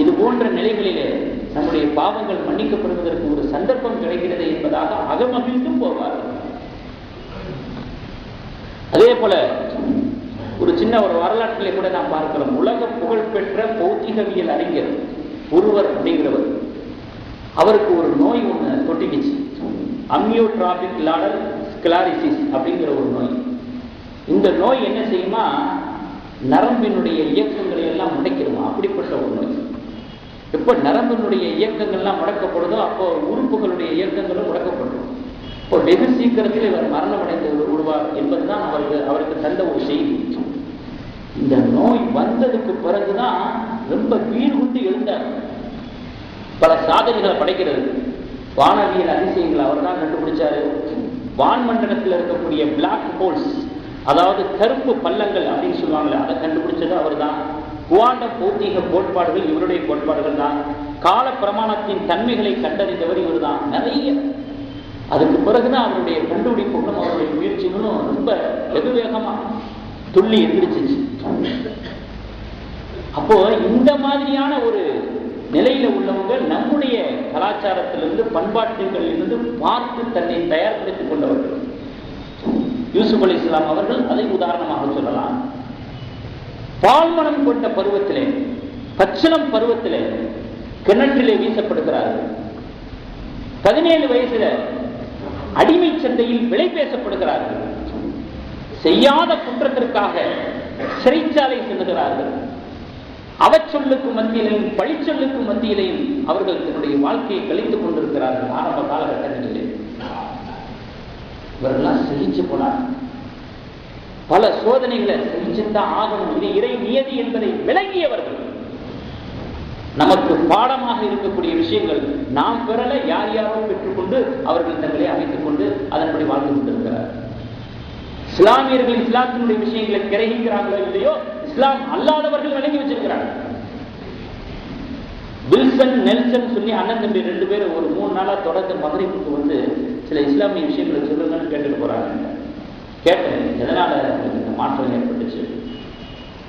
இது போன்ற நிலைகளிலே நம்முடைய பாவங்கள் மன்னிக்கப்படுவதற்கு ஒரு சந்தர்ப்பம் கிடைக்கிறது என்பதாக அகமகிழ்ந்தும் போவார்கள். அதே போல ஒரு சின்ன ஒரு வரலாற்றிலே கூட நாம் பார்க்கிறோம். உலக புகழ்பெற்ற பௌத்திகவியல் அறிஞர் ஒருவர் அப்படிங்கிறவர், அவருக்கு ஒரு நோய் ஒன்று தொட்டிக்கிச்சு. அம்யோட்ராபிக் லாடல் ஸ்கிலாரிசிஸ் அப்படிங்கிற ஒரு நோய். இந்த நோய் என்ன செய்யுமா, நரம்பினுடைய இயக்கங்களை எல்லாம் முடக்கிடுமா. அப்படிப்பட்ட ஒரு நோய். எப்போ நரம்பினுடைய இயக்கங்கள்லாம் முடக்கப்படுதோ அப்போ உறுப்புகளுடைய இயக்கங்களும் முடக்கப்படும். இப்போ வெகு சீக்கிரத்தில் இவர் மரணம் அடைந்து விடுவார் என்பதுதான் அவருக்கு தந்த ஒரு செய்தி. இந்த நோய் வந்ததுக்கு பிறகுதான் ரொம்ப வீடு கொண்டு எழுந்தார். பல சாதனைகளை படைக்கிறது. வானவியல் அதிசயங்களை அவர் தான் கண்டுபிடிச்சாரு. வான்மண்டலத்தில் இருக்கக்கூடிய பிளாக் ஹோல்ஸ், அதாவது கருப்பு பள்ளங்கள் அப்படின்னு சொல்லுவாங்களே, அதை கண்டுபிடிச்சது அவர் தான். குவாண்டம் பௌத்தீக கோட்பாடுகள் இவருடைய கோட்பாடுகள் தான். கால பிரமாணத்தின் தன்மைகளை கண்டறிந்தவர் இவர் தான். நிறைய அதுக்கு பிறகுதான் அவருடைய கண்டுபிடிப்புகளும் அவருடைய முயற்சிகளும் ரொம்ப வெகு வேகமா துள்ளி எந்திரிச்சிச்சு. அப்போ இந்த மாதிரியான ஒரு நிலையில உள்ளவங்க நம்முடைய கலாச்சாரத்திலிருந்து பண்பாட்டுகளிலிருந்து பார்த்து தன்னை தயார்படுத்திக் கொண்டவர்கள். யூசுப் அலைஹிஸ்ஸலாம் அவர்கள் அதை உதாரணமாக சொல்லலாம். பால்மனம் கொண்ட பருவத்திலே, பச்சிளம் பருவத்திலே கிணற்றிலே வீசப்படுகிறார்கள். 17 வயசுல அடிமை சந்தையில் விலை பேசப்படுகிறார்கள். செய்யாத குற்றத்திற்காக சிறைச்சாலை செல்லுகிறார்கள். அவச்சொல்லுக்கு மத்தியிலையும் பழிச்சொல்லுக்கு மத்தியிலையும் அவர்கள் தன்னுடைய வாழ்க்கையை கழித்துக் கொண்டிருக்கிறார்கள். ஆரம்ப காலகட்டங்களிலே இவர்கள்லாம் சகிச்சு போனார். பல சோதனைகளை சகிச்சுதான் ஆகணும். இது இறை நியதி என்பதை விளங்கியவர்கள். நமக்கு பாடமாக இருக்கக்கூடிய விஷயங்கள் நாம் பெறல, யார் யாரோ பெற்றுக்கொண்டு அவர்கள் தங்களை அமைத்துக் கொண்டு அதன்படி வாழ்ந்து கொண்டிருக்கிறார். இஸ்லாமியர்கள் இஸ்லாத்தினுடைய விஷயங்களை கிரகிக்கிறாங்களோ இல்லையோ, இஸ்லாம் அல்லாதவர்கள் விளங்கி வச்சிருக்கிறார்கள். வில்சன் நெல்சன் சொல்லி அண்ணன் தம்பி 2 பேரும் ஒரு 3 நாளா தொடர்ந்து மகரிப்புக்கு வந்து சில இஸ்லாமிய விஷயங்களை சொல்லுங்கன்னு கேட்டுட்டு போறாங்க. கேட்டேன், எதனால இந்த மாற்றம் ஏற்பட்டுச்சு?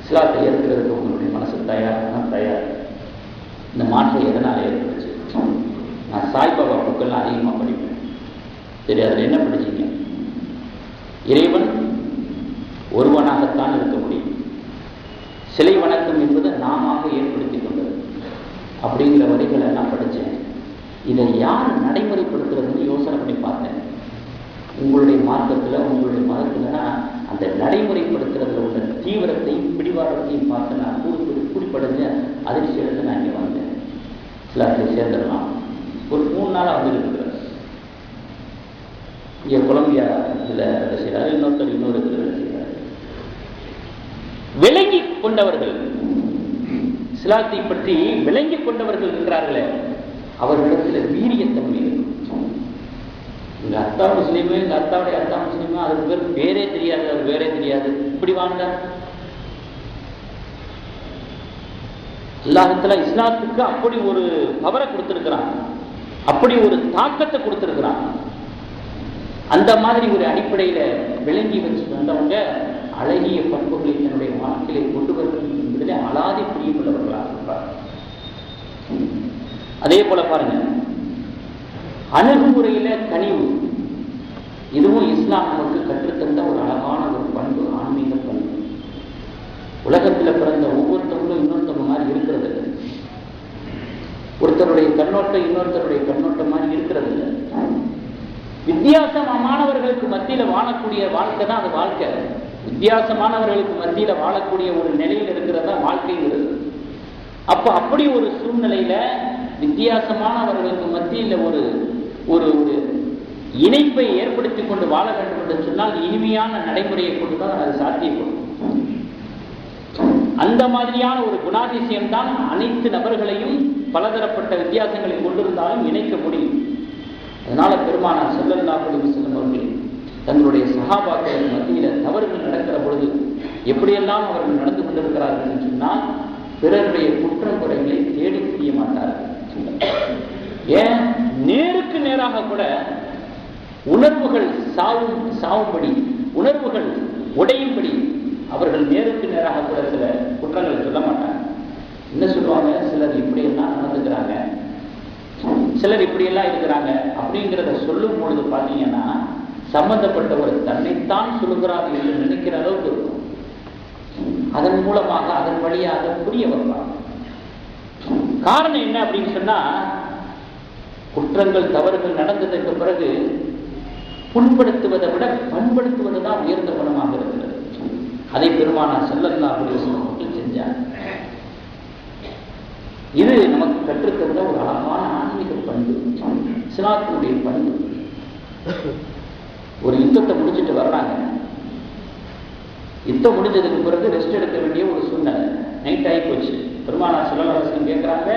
இஸ்லாத்தை ஏற்கிறதுக்கு உங்களுடைய மனசு தயார். இந்த மாற்றம் எதனால ஏற்பட்டுச்சு? நான் சாய்பாபா புக்கெல்லாம் அதிகமாக படிப்பேன். சரி, அதில் என்ன படிச்சீங்க? இறைவன் ஒருவனாகத்தான் இருக்க முடியும். சிலை வணக்கம் என்பது நாம ஏற்படுத்தி கொண்டது அப்படிங்கிற வரிகளை எல்லாம் படித்தேன். இதை யார் நடைமுறைப்படுத்துறதுன்னு யோசனை பண்ணி பார்த்தேன். உங்களுடைய மார்க்கத்தில், உங்களுடைய மதத்துலன்னா அந்த நடைமுறைப்படுத்துறதுல உள்ள தீவிரத்தையும் பிடிவாதத்தையும் பார்த்து நான் குறிப்படைஞ்ச அதிர்ச்சி எடுத்து நான் இங்கே வந்தேன். இஸ்லாத்தை சேர்ந்துடலாம். ஒரு 3 நாளாக வந்துருக்குறேன். இங்கே கொலம்பியா இதில் வேலை செய்கிறார், இன்னொரு இதில் வேலை செய்கிறார். விளங்கி கொண்டவர்கள், இஸ்லாத்தை பற்றி விளங்கி கொண்டவர்கள் இருக்கிறார்களே, அவர்களிடத்தில் வீரியத்தன்மை இருக்கும். எங்க அத்தா முஸ்லீமு, எங்க அத்தாவுடைய அத்தா முஸ்லீமு, அதுக்கு பேரே தெரியாது, அது வேறே தெரியாது, இப்படி வாங்க. அல்லாஹ்வுத்தாலா இஸ்லாத்துக்கு அப்படி ஒரு பவரை கொடுத்திருக்கிறான், அப்படி ஒரு தாக்கத்தை கொடுத்திருக்கிறான். அந்த மாதிரி ஒரு அடிப்படையில விளங்கி வச்சு வந்தவங்க அழகிய பண்புகளை தன்னுடைய வாழ்க்கையை கொண்டு வருவது என்பதிலே அலாதி பிரியமுள்ளவர்களாக இருப்பார். அதே போல பாருங்க, அணுகுமுறையில கனிவு, இதுவும் இஸ்லாம் நமக்கு கற்றுத்தந்த ஒரு அழகான ஒரு பண்பு, ஆன்மீக பண்பு. உலகத்தில் பிறந்த ஒவ்வொருத்தவங்களும் இன்னொருத்தவங்க மாதிரி இருக்கிறது இல்லை. ஒருத்தருடைய கண்ணோட்டம் இன்னொருத்தருடைய கண்ணோட்டம் மாதிரி இருக்கிறது இல்லை. வித்தியாசமானவர்களுக்கு மத்தியில வாழக்கூடிய வாழ்க்கை தான் அது வாழ்க்கை. வித்தியாசமானவர்களுக்கு மத்தியில வாழக்கூடிய ஒரு நிலையில் இருக்கிறதா வாழ்க்கைங்கிறது. அப்ப அப்படி ஒரு சூழ்நிலையில வித்தியாசமானவர்களுக்கு மத்தியில் ஒரு ஒரு இணைப்பை ஏற்படுத்தி கொண்டு வாழ வேண்டும் என்று சொன்னால் இனிமையான நடைமுறையை கொண்டுதான் அது சாத்தியப்படும். அந்த மாதிரியான ஒரு குணாதிசயம் தான் அனைத்து நபர்களையும் பலதரப்பட்ட வித்தியாசங்களை கொண்டிருந்தாலும் இணைக்க முடியும். அதனால பெருமானார் ஸல்லல்லாஹு அலைஹி வஸல்லம் அவர்கள் தங்களுடைய சஹாபாக்கள் மத்தியில தவறுகள் நடக்கிற பொழுது எப்படியெல்லாம் அவர்கள் நடந்து கொண்டிருக்கிறார்கள் என்று சொன்னால், பிறருடைய குற்றம் குறைகளை தேடி செய்ய மாட்டார்கள். ஏன்? மனிதராக கூட உணர்வுகள் சாவும்படி, உணர்வுகள் உடையும்படி அவர்கள் நேருக்கு நேராக கூட சில குற்றங்களை சொல்ல மாட்டாங்க. என்ன சொல்லுவாங்க, சிலர் இப்படியெல்லாம் நடந்துக்கிறாங்க, சிலர் இப்படியெல்லாம் இருக்கிறாங்க அப்படிங்கிறத சொல்லும் பொழுது பார்த்தீங்கன்னா சம்பந்தப்பட்டவர் தன்னைத்தான் சொல்லுகிறார் என்று நினைக்கிற அளவுக்கு இருக்கும். அதன் மூலமாக அதன் வழியாக புரிய வைப்பாங்க. காரணம் என்ன அப்படின்னு சொன்னா, குற்றங்கள் தவறுகள் நடந்ததற்கு பிறகு புண்படுத்துவதை விட பண்படுத்துவதுதான் உயர்ந்த குணமாக இருக்கிறது. அதை பெருமானார் ஸல்லல்லாஹு அலைஹி வஸல்லம் செஞ்சார். இது நமக்கு கற்றுத்தந்த ஒரு அழகான ஆன்மீக பண்பு, இஸ்லாத்தினுடைய பண்பு. ஒரு யுத்தத்தை முடிச்சுட்டு வர்றாங்க. யுத்தம் முடிஞ்சதுக்கு பிறகு ரெஸ்ட் எடுக்க வேண்டிய ஒரு சூழ்நிலை, நைட் ஆகி போச்சு. பெருமானார் ஸல்லல்லாஹு அலைஹி வஸல்லம் கேட்கிறாங்க,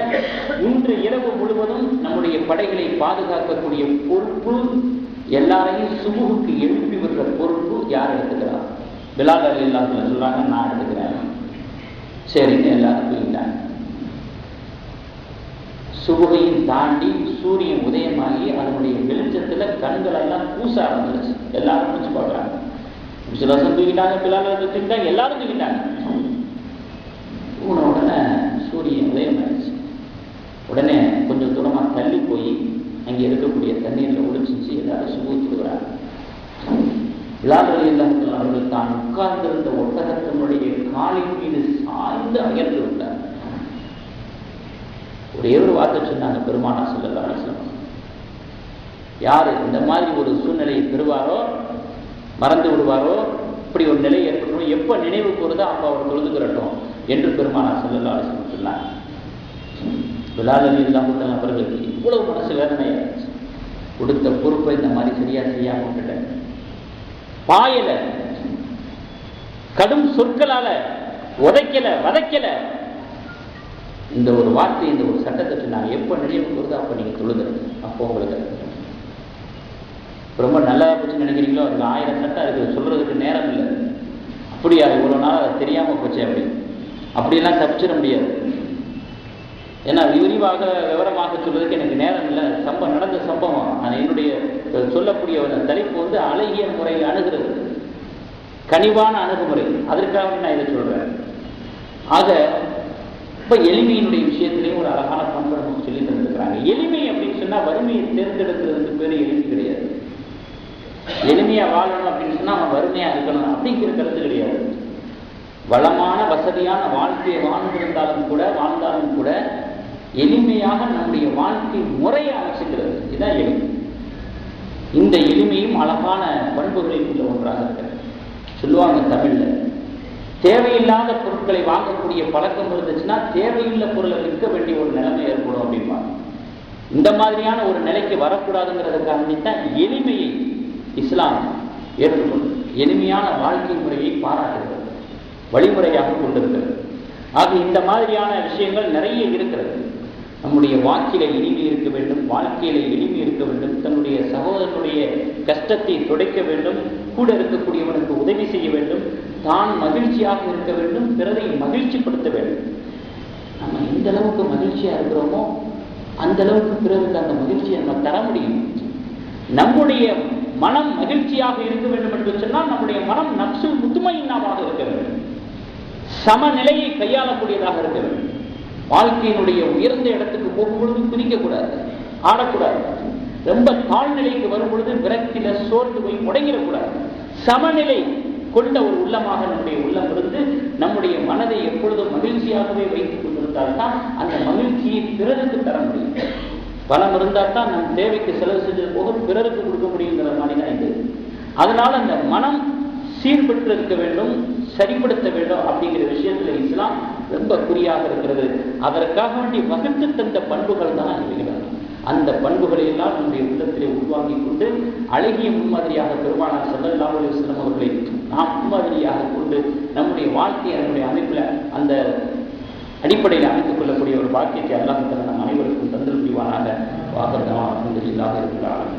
இன்று இரவு முழுவதும் நம்முடைய படைகளை பாதுகாக்கக்கூடிய பொறுப்பு, எல்லாரையும் சுபுகுக்கு எழுப்பி விடுற பொறுப்பு யார் எடுத்துக்கிறார்? பிலால் ரலியல்லாஹு அன்ஹு சொல்றாங்க, நான் எடுத்துக்கிறேன். சரிங்க, எல்லாரும் தூங்கிட்டாங்க. சுபுகையும் தாண்டி சூரியன் உதயமாகி அதனுடைய வெளிச்சத்துல கண்கள் எல்லாம் பூச ஆரம்பிச்சு. எல்லாரும் முடிச்சு பார்க்குறாங்க. சில வருஷம் தூக்கிட்டாங்க, பிலால் தூக்கிட்டாங்க, எல்லாரும் தூக்கிட்டாங்க. உடனே சூரியன் உதயமாயிடுச்சு. உடனே கொஞ்சம் தூரமா தள்ளி போய் அங்கே இருக்கக்கூடிய தண்ணீர்ல ஒளிச்சிச்சு எல்லாரும் சுபூத்துக்கிறாங்க. பிலால் ரலியல்லாஹு அன்ஹு அவர்கள் தான் உட்கார்ந்திருந்த ஒட்டகத்தினுடைய காலின் மீது சாய்ந்து அயர்ந்து விட்டார். ஒரே ஒரு வார்த்தை சொன்னாங்க பெருமானார் ஸல்லல்லாஹு அலைஹி வஸல்லம், யாரு இந்த மாதிரி ஒரு சூழ்நிலையை பெறுவாரோ, மறந்து விடுவாரோ, இப்படி ஒரு நிலை ஏற்படும், எப்ப நினைவு கூறுதோ அப்ப அவர் தொழுதுகிறட்டும் என்று பெருமானார் ஸல்லல்லாஹு அலைஹி வஸல்லம் சொன்னாங்க. பிலால் ரலியல்லாஹு அன்ஹு அவர்களுக்கு இவ்வளவு மனசு வேதனையாச்சு. கொடுத்த பொறுப்பை இந்த மாதிரி சரியா செய்யாம விட்டுட்டேன். பாயல, கடும் சொற்களால உதைக்கல, வதைக்கல. இந்த ஒரு வார்த்தை, இந்த ஒரு சட்டத்தை சொன்னாங்க, எப்ப நினைவு கூறுதோ அப்ப நீங்க தொழுதுறது, அப்போ உங்களுக்கு ரொம்ப நல்லா போச்சு நினைக்கிறீங்களோ, அதுல 1000 சட்டம் இருக்குது, சொல்றதுக்கு நேரம் இல்லை. அப்படியா, இவ்வளவு நாள் அது தெரியாம போச்சு, அப்படியெல்லாம் தப்பிச்சிட முடியாது. ஏன்னா விரிவாக விவரமாக சொல்றதுக்கு எனக்கு நேரம் இல்லை. நடந்த சம்பவம், என்னுடைய சொல்லக்கூடிய தலைப்பு வந்து அழகிய முறையில் அணுகிறது, கனிவான அணுகுமுறை. அதற்காக நான் இதை சொல்றேன். ஆக இப்ப எளிமையினுடைய விஷயத்திலேயும் ஒரு அழகான பண்பை நமக்கு சொல்லி தந்துருக்கிறாங்க. எளிமை அப்படின்னு சொன்னா வறுமையை தேர்ந்தெடுக்கிறதுக்கு பேரு எளிமை கிடையாது. எளிமையா வாழணும் அப்படின்னு சொன்னா அவன் வறுமையா இருக்கணும் அப்படிங்கிற கருத்து கிடையாது. வளமான வசதியான வாழ்க்கையை வாழ்ந்தாலும் கூட எளிமையாக நம்முடைய வாழ்க்கை முறையை அமைச்சுக்கிறது, இதுதான் எளிமை. இந்த எளிமையும் அழகான பண்புகளில் உள்ள ஒன்றாக இருக்கிறது. சொல்லுவாங்க தமிழ்ல, தேவையில்லாத பொருட்களை வாங்கக்கூடிய பழக்கம் இருந்துச்சுன்னா தேவையில்லை பொருளை விற்க வேண்டிய ஒரு நிலைமை ஏற்படும் அப்படிம்பாங்க. இந்த மாதிரியான ஒரு நிலைக்கு வரக்கூடாதுங்கிறதுக்காக தான் எளிமையை இஸ்லாம் ஏற்றுக்கொண்டு எளிமையான வாழ்க்கை முறையை பாராட்டுகிறது, வழிமுறையாக கொண்டிருக்கிறது. ஆக இந்த மாதிரியான விஷயங்கள் நிறைய இருக்கிறது. நம்முடைய வாக்கில எளிமை இருக்க வேண்டும், வாழ்க்கையில எளிமை இருக்க வேண்டும், தன்னுடைய சகோதரனுடைய கஷ்டத்தை துடைக்க வேண்டும், கூட இருக்கக்கூடியவனுக்கு உதவி செய்ய வேண்டும், தான் மகிழ்ச்சியாக இருக்க வேண்டும், பிறரை மகிழ்ச்சிப்படுத்த வேண்டும். நம்ம எந்த அளவுக்கு மகிழ்ச்சியா இருக்கிறோமோ அந்த அளவுக்கு பிறருக்கு அந்த மகிழ்ச்சியை நம்ம தர முடியும். நம்முடைய மனம் மகிழ்ச்சியாக இருக்க வேண்டும் என்று சொன்னால் நம்முடைய மனம் நப்சுல் முத்துமையின்னாவாக இருக்க வேண்டும், சமநிலையை கையாளக்கூடியதாக இருக்க வேண்டும். வாழ்க்கையினுடைய உயர்ந்த இடத்துக்கு போகும் பொழுது பிரிக்கக்கூடாது, ஆடக்கூடாது. ரொம்ப தாழ்நிலைக்கு வரும் பொழுது விரக்தியில சோர்ந்து போய் முடங்கிடக்கூடாது. சமநிலை கொண்ட ஒரு உள்ளமாக நம்முடைய உள்ளம் இருந்து நம்முடைய மனதை எப்பொழுதும் மகிழ்ச்சியாகவே வைத்துக் கொண்டிருந்தால்தான் அந்த மகிழ்ச்சியை பிறருக்கு தர முடியும். பணம் இருந்தால் தான் நம் தேவைக்கு செலவு செஞ்சது போக பிறருக்கு கொடுக்க முடியுங்கிற மாதிரி தான் இது. அதனால அந்த மனம் சீர்பெற்று இருக்க வேண்டும், சரிப்படுத்த வேண்டும் அப்படிங்கிற விஷயத்துல இஸ்லாம் ரொம்ப குறியாக இருக்கிறது. அதற்காக வேண்டி வகுத்து தந்த பண்புகள் தான் இவைகள். அந்த பண்புகளை எல்லாம் நம்முடைய உள்ளத்திலே உருவாக்கி கொண்டு அழகிய முன்மாதிரியாக பெருமானார் ஸல்லல்லாஹு அலைஹி வஸல்லம் அவர்களை நாம் முன்மாதிரியாக கொண்டு நம்முடைய வாழ்க்கையை நம்முடைய அமைப்புல அந்த அடிப்படையில் அமைத்துக் கொள்ளக்கூடிய ஒரு பாக்கியத்தை அல்லாஹ் நம் அனைவருக்கும் தந்தல் புரிவானாக. வாகனமாக இருக்கிறார்கள்.